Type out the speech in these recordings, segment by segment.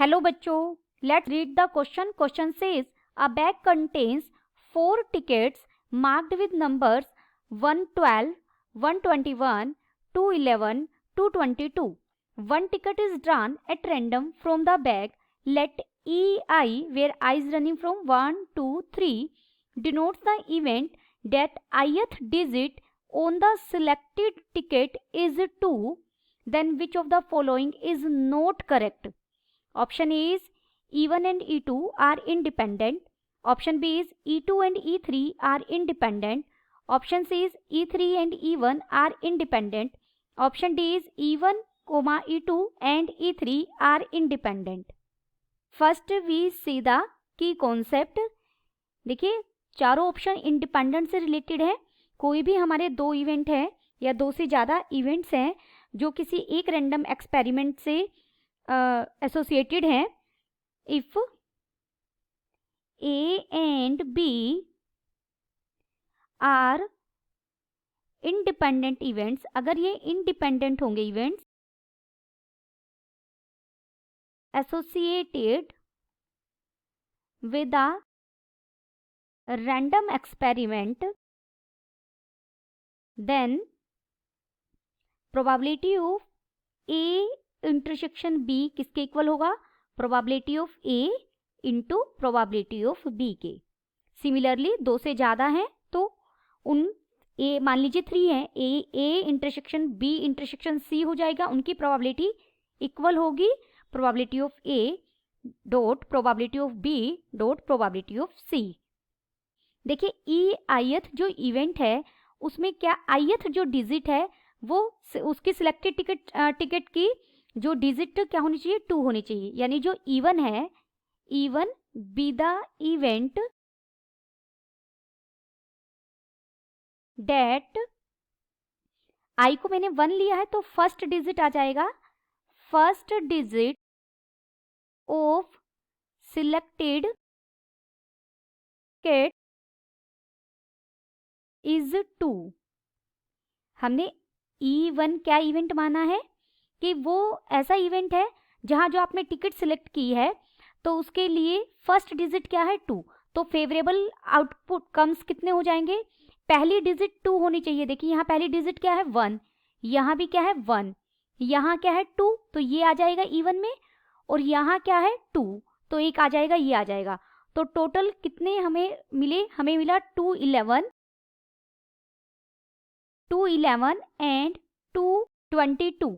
Hello बच्चों, let's read the question. Question says a bag contains 4 tickets marked with numbers 112, 121, 211, 222. One ticket is drawn at random from the bag. Let EI, where I is running from 1, 2, 3, denotes the event that ith digit on the selected ticket is 2. Then which of the following is not correct? Option A is E1 and E2 are independent. Option B is E2 and E3 are independent. Option C is E3 and E1 are independent. Option D is E1, E2 and E3 are independent. First we see the key concept. देखिए चारों option independent से related है. कोई भी हमारे दो event है या दो से ज़्यादा इवेंट्स हैं जो किसी एक रैंडम एक्सपेरिमेंट से एसोसिएटेड हैं. If A and B are independent events, अगर ये इंडिपेंडेंट होंगे events associated with a random experiment, then probability of A intersection B किसके इक्वल होगा? Probability of A into probability of B के. Similarly दो से ज़्यादा हैं तो उन A मान लीजिए 3 है, A intersection B intersection C हो जाएगा, उनकी प्रोबेबिलिटी इक्वल होगी probability of A dot probability of B dot probability of C. देखिए ई आईथ जो इवेंट है उसमें क्या आईथ जो डिजिट है वो उसकी सिलेक्टेड टिकट की जो डिजिट क्या होनी चाहिए? 2 होनी चाहिए. यानी जो E1 है, E1 be the event that I को मैंने 1 लिया है तो फर्स्ट डिजिट आ जाएगा. First digit of selected ticket is 2. हमने E1 क्या इवेंट माना है कि वो ऐसा इवेंट है जहां जो आपने टिकट सिलेक्ट की है तो उसके लिए फर्स्ट डिजिट क्या है? 2. तो फेवरेबल आउटपुट कम्स कितने हो जाएंगे? पहली डिजिट 2 होनी चाहिए. देखिए यहाँ पहली डिजिट क्या है? 1. यहाँ भी क्या है? 1. यहाँ क्या है? 2. तो ये आ जाएगा E1 में. और यहाँ क्या है? 2. तो एक आ जाएगा, ये आ जाएगा. तो टोटल कितने हमें मिले? हमें मिला 211 एंड 222.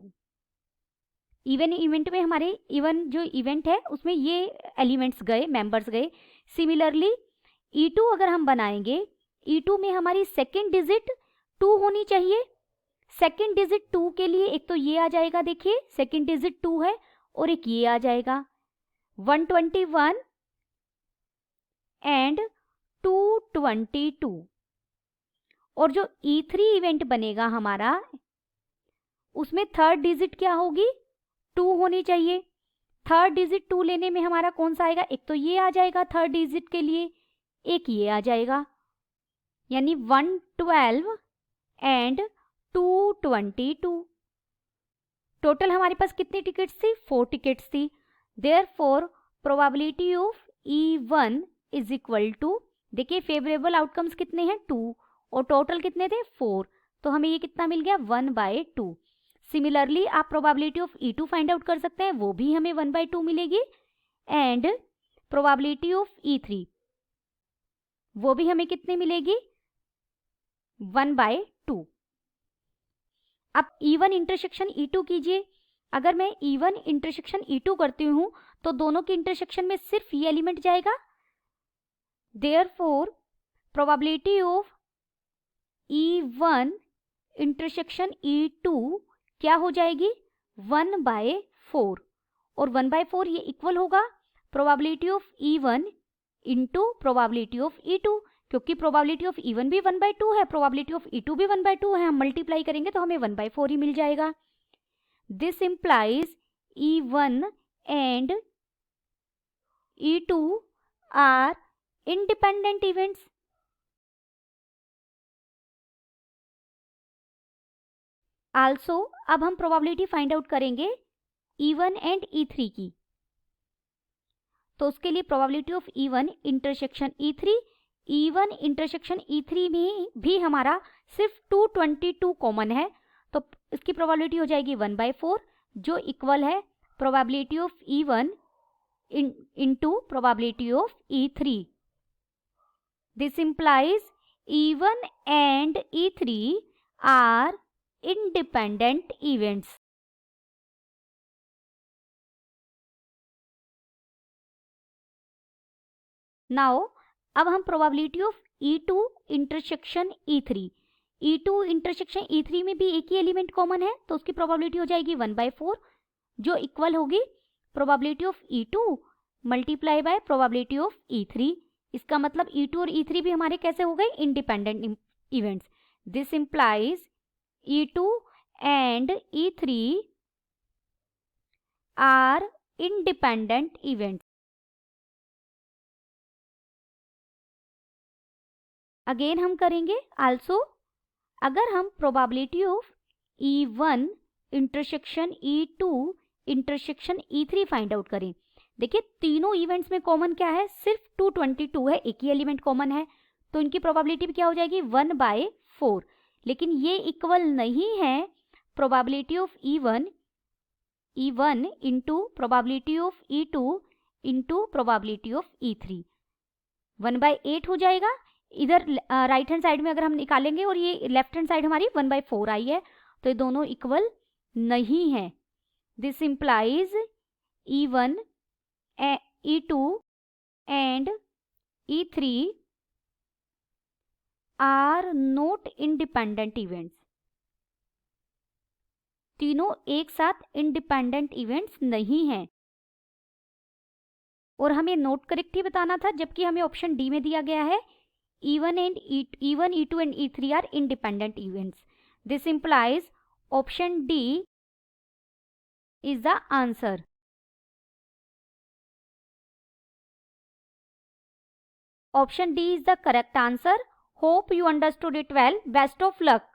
इवन इवेंट में हमारे इवन जो इवेंट है उसमें ये एलिमेंट्स गए, मेंबर्स गए. सिमिलरली E2 अगर हम बनाएंगे, E2 में हमारी सेकेंड डिजिट 2 होनी चाहिए. सेकेंड डिजिट 2 के लिए एक तो ये आ जाएगा, देखिए सेकेंड डिजिट 2 है, और एक ये आ जाएगा 121 एंड 222. और जो E3 इवेंट बनेगा हमारा उसमें थर्ड डिजिट क्या होगी? 2 होनी चाहिए. थर्ड डिजिट 2 लेने में हमारा कौन सा आएगा? एक तो ये आ जाएगा थर्ड डिजिट के लिए, एक ये आ जाएगा. यानी 112 एंड 222. टोटल हमारे पास कितनी टिकट्स थी? 4 टिकट्स थी. Therefore probability of E1 is equal to, देखिए फेवरेबल आउटकम्स कितने हैं? 2. और टोटल कितने थे? 4. तो हमें ये कितना मिल गया? 1/2. सिमिलरली आप probability of E2 find out कर सकते हैं, वो भी हमें 1/2 मिलेगी. एंड प्रोबेबिलिटी ऑफ E3 वो भी हमें कितनी मिलेगी? 1/2. अब E1 इंटरसेक्शन E2 कीजिए. अगर मैं E1 इंटरसेक्शन E2 करती हूं तो दोनों के इंटरसेक्शन में सिर्फ ये एलिमेंट जाएगा. Therefore probability of E1 intersection E2 क्या हो जाएगी? 1/4. और 1/4 ये इक्वल होगा probability of E1 into probability of E2, क्योंकि प्रोबेबिलिटी ऑफ E1 भी 1/2 है, प्रोबेबिलिटी ऑफ E2 भी 1/2 है. हम मल्टीप्लाई करेंगे तो हमें 1/4 ही मिल जाएगा. This implies E1 and E2 are independent events. Also अब हम प्रोबेबिलिटी फाइंड आउट करेंगे E1 एंड E3 की. तो उसके लिए probability of E1 intersection E3, E1 intersection E3 में भी हमारा सिर्फ 222 कॉमन है, तो इसकी प्रोबेबिलिटी हो जाएगी 1/4, जो इक्वल है probability of E1 into probability of E3. This implies E1 and E3 are independent events. Now, अब हम probability of E2 intersection E3. E2 intersection E3 में भी एक ही एलिमेंट कॉमन है, तो उसकी प्रोबेबिलिटी हो जाएगी 1/4, जो इक्वल होगी probability of E2 multiply by probability of E3. इसका मतलब E2 और E3 भी हमारे कैसे हो गए, independent events. This implies E2 and E3 are independent events. Again हम करेंगे आल्सो. अगर हम probability of E1 intersection E2 intersection E3 find out करें, देखिए तीनों इवेंट्स में कॉमन क्या है, सिर्फ 222 है, एक ही एलिमेंट कॉमन है, तो इनकी प्रोबेबिलिटी भी क्या हो जाएगी 1/4. लेकिन ये इक्वल नहीं है probability of E1 into probability of E2 into probability of E3. 1/8 हो जाएगा. इधर राइट हैंड साइड में अगर हम निकालेंगे और ये लेफ्ट हैंड साइड हमारी 1/4 आई है, तो ये दोनों इक्वल नहीं है. This implies E1 E2 and E3 are not independent events. तीनों एक साथ इंडिपेंडेंट इवेंट्स नहीं हैं. और हमें नोट करेक्ट ही बताना था, जबकि हमें ऑप्शन डी में दिया गया है E1, E2 and E3 are independent events. This implies option D is the answer. Option D is the correct answer. Hope you understood it well. Best of luck.